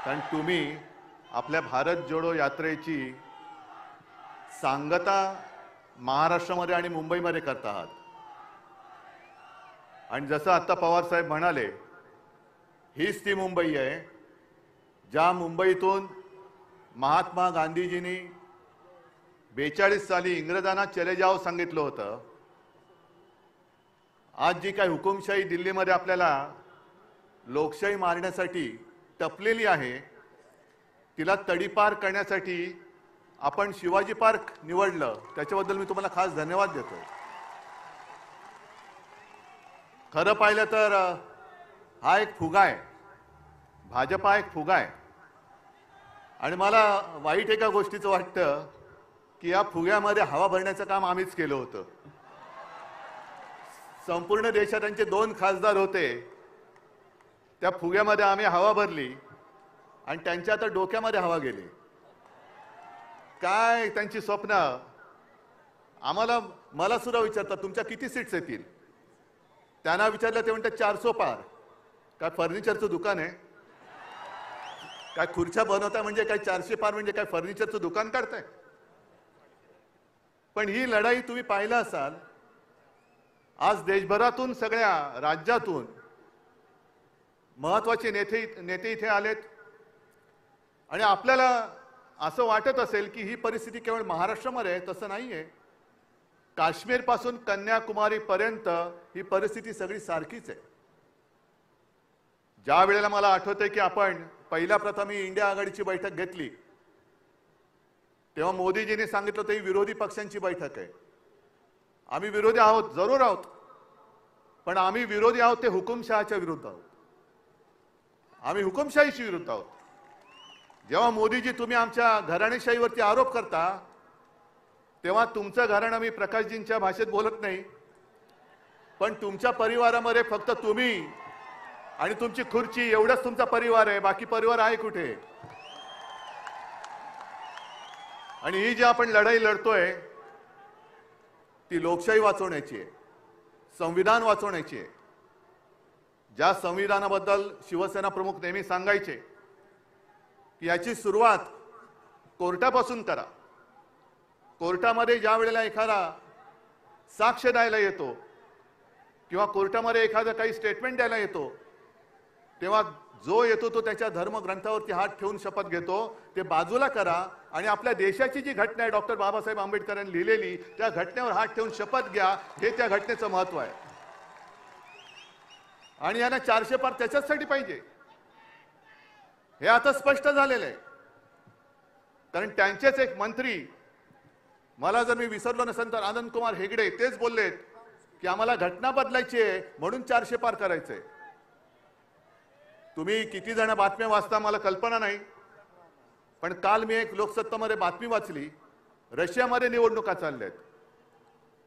कारण तुम्ही आपल्या भारत जोडो यात्रेची सांगता महाराष्ट्रामध्ये आणि मुंबईमध्ये करत आहात. आणि जसं आता पवार साहेब म्हणाले, हीच ती मुंबई आहे ज्या मुंबईतून महात्मा गांधीजींनी 42 साली इंग्रजांना चले जाओ सांगितलं होतं. आज जी काही हुकुमशाही दिल्लीमध्ये आपल्याला लोकशाही मारण्यासाठी टपलेली आहे, तिला तडीपार करण्यासाठी आपण शिवाजी पार्क निवडलं. त्याच्याबद्दल मी तुम्हाला खास धन्यवाद देतो. खरं पाहिलं तर हा एक फुगा आहे, भाजपा एक फुगा आहे. आणि मला वाईट एका गोष्टीचं वाटतं की या फुग्यामध्ये हवा भरण्याचं काम आम्हीच केलं होतं. संपूर्ण देशात त्यांचे 2 खासदार होते, त्या फुग्यामध्ये आम्ही हवा भरली आणि त्यांच्या आता डोक्यामध्ये हवा गेली. काय त्यांची स्वप्न. मला सुद्धा विचारतात तुमच्या किती सीट्स येतील. त्यांना विचारलं ते म्हणतात 400 पार. काय फर्निचरचं दुकान आहे? काय खुर्च्या बनवताय म्हणजे काय 400 पार म्हणजे काय फर्निचरचं दुकान काढताय? पण ही लढाई तुम्ही पाहिला असाल, आज देशभरातून सगळ्या राज्यातून महत्त्वाचे नेते इथे आलेत. आणि आपल्याला असं वाटत असेल की ही परिस्थिती केवळ महाराष्ट्रामध्ये आहे. तसं नाहीये. काश्मीर पासून कन्याकुमारी पर्यंत ही परिस्थिती सगळी सारखीच आहे. ज्या वेळेला मला आठवतंय की आपण पहिल्या प्रथम ही इंडिया आघाडीची बैठक घेतली, तेव्हा मोदीजींनी सांगितलं होतं ही विरोधी पक्षांची बैठक आहे. आम्ही विरोधी आहोत, जरूर आहोत, पण आम्ही विरोधी आहोत ते हुकुमशहाच्या विरुद्ध आहोत. आम्ही हुकुमशाहीशी विरुद्ध आहोत. जेव्हा मोदीजी तुम्ही आमच्या घराणेशाहीवरती आरोप करता, तेव्हा तुमचं घराणं मी प्रकाशजींच्या भाषेत बोलत नाही, पण तुमच्या परिवारामध्ये फक्त तुम्ही आणि तुमची खुर्ची एवढंच तुमचा परिवार आहे. बाकी परिवार आहे कुठे? आणि ही जी आपण लढाई लढतोय ती लोकशाही वाचवण्याची आहे, संविधान वाचवण्याची आहे. ज्या संविधानाबद्दल शिवसेना प्रमुख नेहमी सांगायचे की याची सुरुवात कोर्टापासून करा. कोर्टामध्ये ज्या वेळेला एखादा साक्ष द्यायला येतो किंवा कोर्टामध्ये एखादा काही स्टेटमेंट द्यायला येतो, तेव्हा जो येतो तो त्याच्या धर्मग्रंथावरती हात ठेवून शपथ घेतो. ते बाजूला करा आणि आपल्या देशाची जी घटना आहे डॉक्टर बाबासाहेब आंबेडकरांनी लिहिलेली, त्या घटनेवर हात ठेवून शपथ घ्या. हे त्या घटनेचं महत्त्व आहे. आणि यांना 400 पार त्याच्यासाठी पाहिजे हे आता स्पष्ट झालेलं आहे. कारण त्यांचेच एक मंत्री, मला जर मी विसरलो नसेल तर आनंद कुमार हेगडे, तेच बोललेत की आम्हाला घटना बदलायची आहे म्हणून 400 पार करायचंय. तुम्ही किती जण बातम्या वाचता मला कल्पना नाही, पण काल मी एक लोकसत्तामध्ये बातमी वाचली, रशियामध्ये निवडणुका चालल्यात.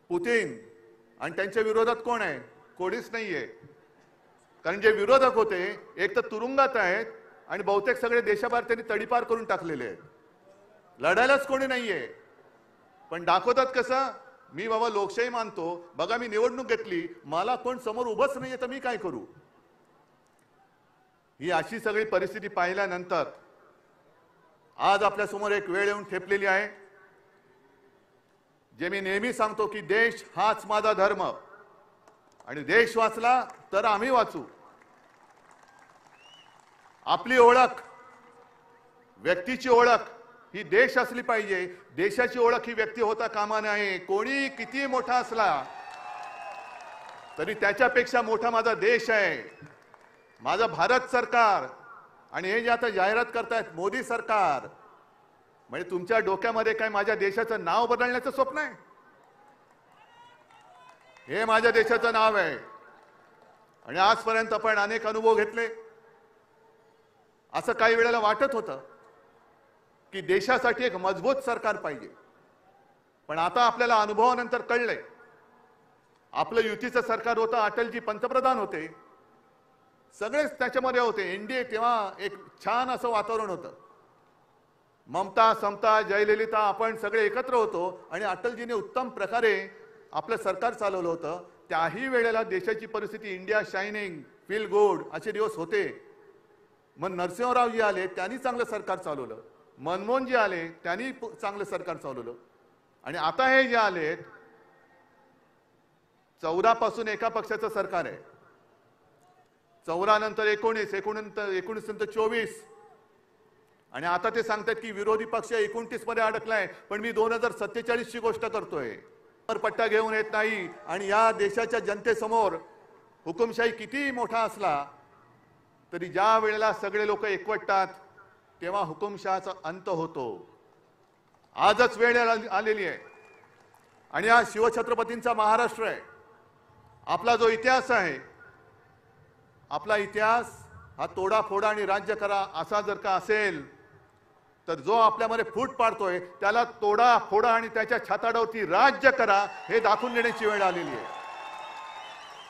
पुतिन आणि त्यांच्या विरोधात कोण आहे? कोणीच नाहीये. कारण जे विरोधक होते एक तर तुरुंगात आहेत आणि बहुतेक सगळे देशाबाहेर त्यांनी तडीपार करून टाकलेले आहेत. लढायलाच कोणी नाहीये. पण दाखवतात कसं, मी बाबा लोकशाही मानतो, बघा मी निवडणूक घेतली, मला कोण समोर उभंच नाहीये तर मी काय करू. ही अशी सगळी परिस्थिती पाहिल्यानंतर आज आपल्या समोर एक वेळ येऊन ठेपलेली आहे. जे मी नेहमी सांगतो की देश हाच माझा धर्म आणि देश वाचला तर आम्ही वाचू. आपली ओळख, व्यक्तीची ओळख ही देश असली पाहिजे. देशाची ओळख ही व्यक्ती होता कामा नये. कोणी किती मोठा असला तरी त्याच्यापेक्षा मोठा माझा देश आहे, माझं भारत सरकार. आणि हे जे आता जाहिरात करतायत मोदी सरकार, म्हणजे तुमच्या डोक्यामध्ये काय माझ्या देशाचं नाव बदलण्याचं स्वप्न आहे? हे माझ्या देशाचं नाव आहे. आणि आजपर्यंत आपण अनेक अनुभव घेतले. असं काही वेळेला वाटत होतं की देशासाठी एक मजबूत सरकार पाहिजे, पण आता आपल्याला अनुभवानंतर कळलंय आपलं युतीचं सरकार होतं, अटलजी पंतप्रधान होते, सगळेच त्याच्यामध्ये होते. एनडीए तेव्हा एक छान असं वातावरण होतं. ममता, समता, जयललिता आपण सगळे एकत्र होतो आणि अटलजीने उत्तम प्रकारे आपलं सरकार चालवलं होतं. त्याही वेळेला देशाची परिस्थिती इंडिया शायनिंग, फील गुड असे दिवस होते. मग नरसिंहरावजी आले, त्यांनी चांगलं सरकार चालवलं. मनमोहनजी आले, त्यांनी चांगलं सरकार चालवलं. आणि आता हे जे आलेत, 14 पासून एका पक्षाचं सरकार आहे, 14 नंतर 19, 19 नंतर 24, आणि आता ते सांगतात की विरोधी पक्ष 29 मध्ये अडकलाय. पण मी 2047 ची गोष्ट करतोय. पट्टा घेऊन येत नाही. आणि या देशाच्या जनतेसमोर हुकुमशाही किती मोठा असला तरी ज्या वेळेला सगळे लोक एकवटतात तेव्हा हुकुमशहाचा अंत होतो. आजच वेळ आलेली आहे. आणि हा शिवछत्रपतींचा महाराष्ट्र आहे. आपला जो इतिहास आहे, आपला इतिहास हा तोडाफोडा आणि राज्य करा असा जर का असेल, तर जो आपल्यामध्ये फूट पाडतोय त्याला तोडा फोडा आणि त्याच्या छाताडावरती राज्य करा हे दाखवून देण्याची वेळ आलेली आहे.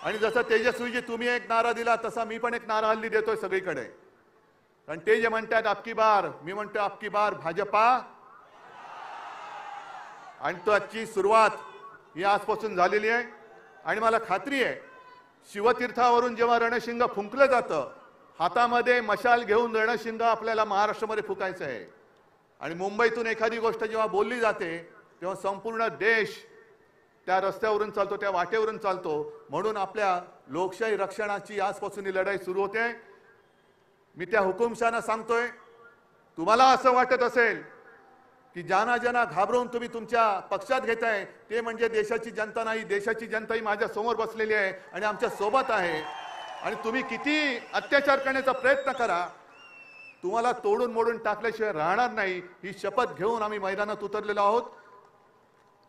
आणि जसं तेजस्वीजी तुम्ही एक नारा दिला, तसा मी पण एक नारा हल्ली देतोय सगळीकडे. कारण ते जे म्हणतात अबकी बार, मी म्हणतो अबकी बार भाजपा. आणि त्याची सुरुवात ही आजपासून झालेली आहे. आणि मला खात्री आहे, शिवतीर्थावरून जेव्हा रणशिंग फुंकलं जातं, हातामध्ये मशाल घेऊन रणशिंग आपल्याला महाराष्ट्रामध्ये फुकायचं आहे. आणि मुंबईतून एखादी गोष्ट जेव्हा बोलली जाते तेव्हा संपूर्ण देश त्या रस्त्यावरून चालतो, त्या वाटेवरून चालतो. म्हणून आपल्या लोकशाही रक्षणाची आजपासून ही लढाई सुरू होते. मी त्या हुकुमशहांना सांगतोय, तुम्हाला असं वाटत असेल की ज्यांना घाबरवून तुम्ही तुमच्या पक्षात घेताय ते म्हणजे देशाची जनता नाही, देशाची जनता ही माझ्या समोर बसलेली आहे आणि आमच्या सोबत आहे. आणि तुम्ही किती अत्याचार करण्याचा प्रयत्न करा, तुम्हाला तोडून मोडून टाकल्याशिवाय राहणार नाही, ही शपथ घेऊन आम्ही मैदानात उतरलेलो आहोत.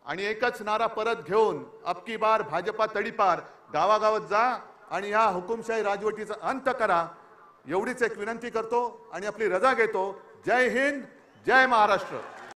आणि एकच नारा परत घेऊन, अबकी बार भाजपा तडीपार, गावागावात जा आणि या हुकुमशाही राजवटीचा अंत करा, एवढीच एक विनंती करतो आणि आपली रजा घेतो. जय हिंद, जय महाराष्ट्र.